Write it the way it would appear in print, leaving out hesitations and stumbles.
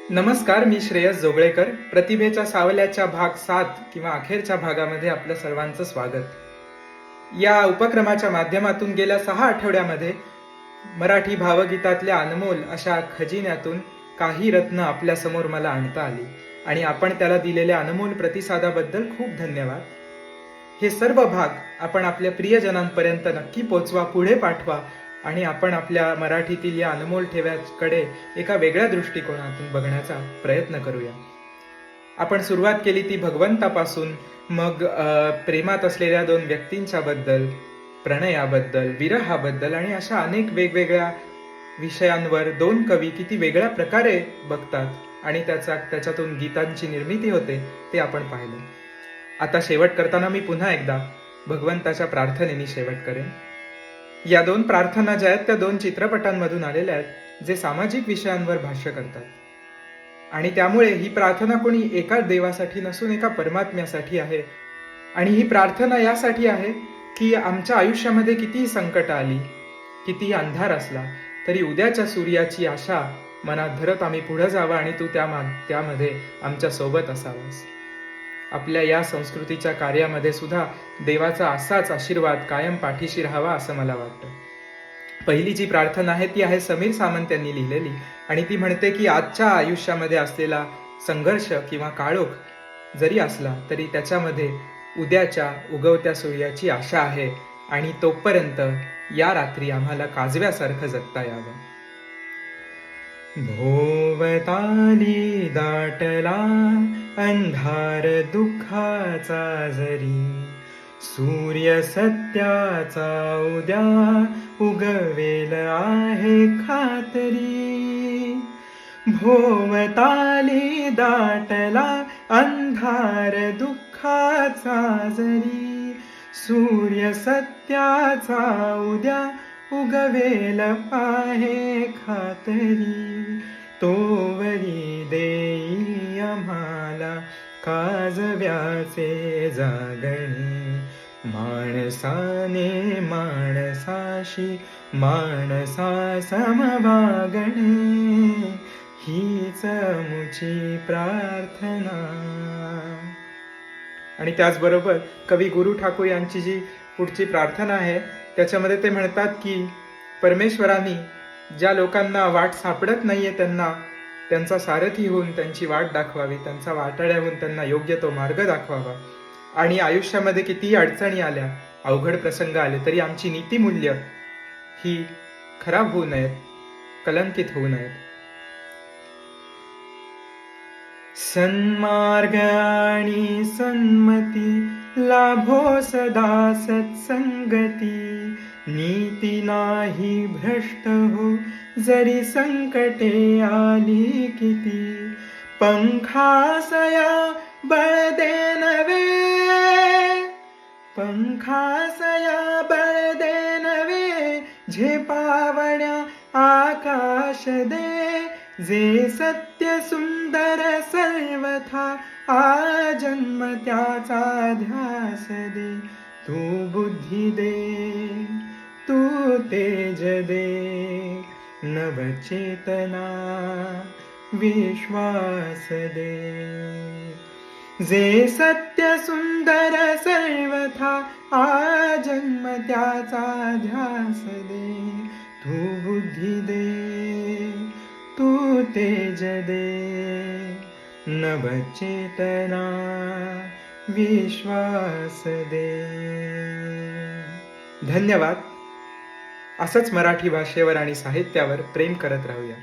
नमस्कार, मी श्रेयस जोगळेकर. प्रतिभेच्या सावल्याच्या भाग 7 किंवा अखेरच्या भागामध्ये आपलं सर्वांचं स्वागत. या उपक्रमाच्या माध्यमातून गेल्या 6 आठवड्यामध्ये मराठी भावगीतातल्या अनमोल अशा खजिन्यातून काही रत्न आपल्या समोर मला आणता आली आणि आपण त्याला दिलेल्या अनमोल प्रतिसादाबद्दल खूप धन्यवाद. हे सर्व भाग आपण आपल्या प्रियजनांपर्यंत नक्की पोचवा, पुढे पाठवा आणि आपण आपल्या मराठीतील या अनमोल ठेव्याकडे एका वेगळ्या दृष्टिकोनातून बघण्याचा प्रयत्न करूया. आपण सुरुवात केली ती भगवंतापासून, मग प्रेमात असलेल्या 2 व्यक्तींच्या बद्दल, प्रणयाबद्दल, विरहाबद्दल आणि अशा अनेक वेगवेगळ्या विषयांवर 2 कवी किती वेगळ्या प्रकारे बघतात आणि त्याच्यातून गीतांची निर्मिती होते ते आपण पाहिलं. आता शेवट करताना मी पुन्हा एकदा भगवंताच्या प्रार्थनेने शेवट करेन. या 2 प्रार्थना ज्या आहेत त्या 2 चित्रपटांमधून आलेल्या आहेत, जे सामाजिक विषयांवर भाष्य करतात. आणि त्यामुळे ही प्रार्थना कोणी एका देवासाठी नसून एका परमात्म्यासाठी आहे. आणि ही प्रार्थना यासाठी आहे की आमच्या आयुष्यामध्ये कितीही संकट आली, कितीही अंधार असला, तरी उद्याच्या सूर्याची आशा मनात धरत आम्ही पुढे जावं आणि तू त्यामध्ये आमच्या सोबत असावास. आपल्या या संस्कृतीच्या कार्यामध्ये सुद्धा देवाचा असाच आशीर्वाद कायम पाठीशी राहावा असं मला वाटतं. पहिली जी प्रार्थना आहे ती आहे समीर सामंत यांनी लिहिलेली आणि ती म्हणते की आजच्या आयुष्यामध्ये असलेला संघर्ष किंवा काळोख जरी असला तरी त्याच्यामध्ये उद्याच्या उगवत्या सूर्याची आशा आहे आणि तोपर्यंत या रात्री आम्हाला काजव्यासारखं जगता यावं. भोवताली दाटला अंधार दुःखाचा जरी, सूर्य सत्याचा उद्या उगवेल आहे खातरी. भोवताली दाटला अंधार दुःखाचा जरी, सूर्य सत्याचा उद्या उगवेल आहे खातरी. तोवरी देई आम्हाला काजव्याचे जागणे, माणसाने माणसाशी माणसा समवागणे, हीच मुची प्रार्थना. आणि त्याचबरोबर कवी गुरु ठाकूर यांची जी पुढची प्रार्थना आहे त्याच्यामध्ये ते म्हणतात की परमेश्वरांनी ज्या लोकांना वाट सापडत नाहीये त्यांचा सारथी होऊन त्यांची वाट दाखवावी, त्यांचा वाटाड्या होऊन त्यांना योग्य तो मार्ग दाखवावा. आणि आयुष्यामध्ये कितीही अडचणी आल्या, अवघड प्रसंग आले तरी आमची नीतिमूल्य ही खराब होऊ नयेत, कलंकित होऊ नयेत. सन्मार्ग आणि सन्मती लाभो सदा सत्संगती, नीती नाही भ्रष्ट हो जरी संकटे आली किती. पंखासया बळ दे नवे, पंखासया बळ दे नवे, झेपावण्या आकाश दे. जे सत्य सुंदर सर्वथा आजन्म त्याचा ध्यास दे. तू बुद्धी दे, तू तेज दे, नवचेतना विश्वास दे. जे सत्य सुंदर सर्वथा आजन्म त्याचा ध्यास दे. तू बुद्धी दे, तू तेज दे, नवचेतना विश्वास दे. धन्यवाद. असंच मराठी भाषेवर आणि साहित्यावर प्रेम करत राहूया.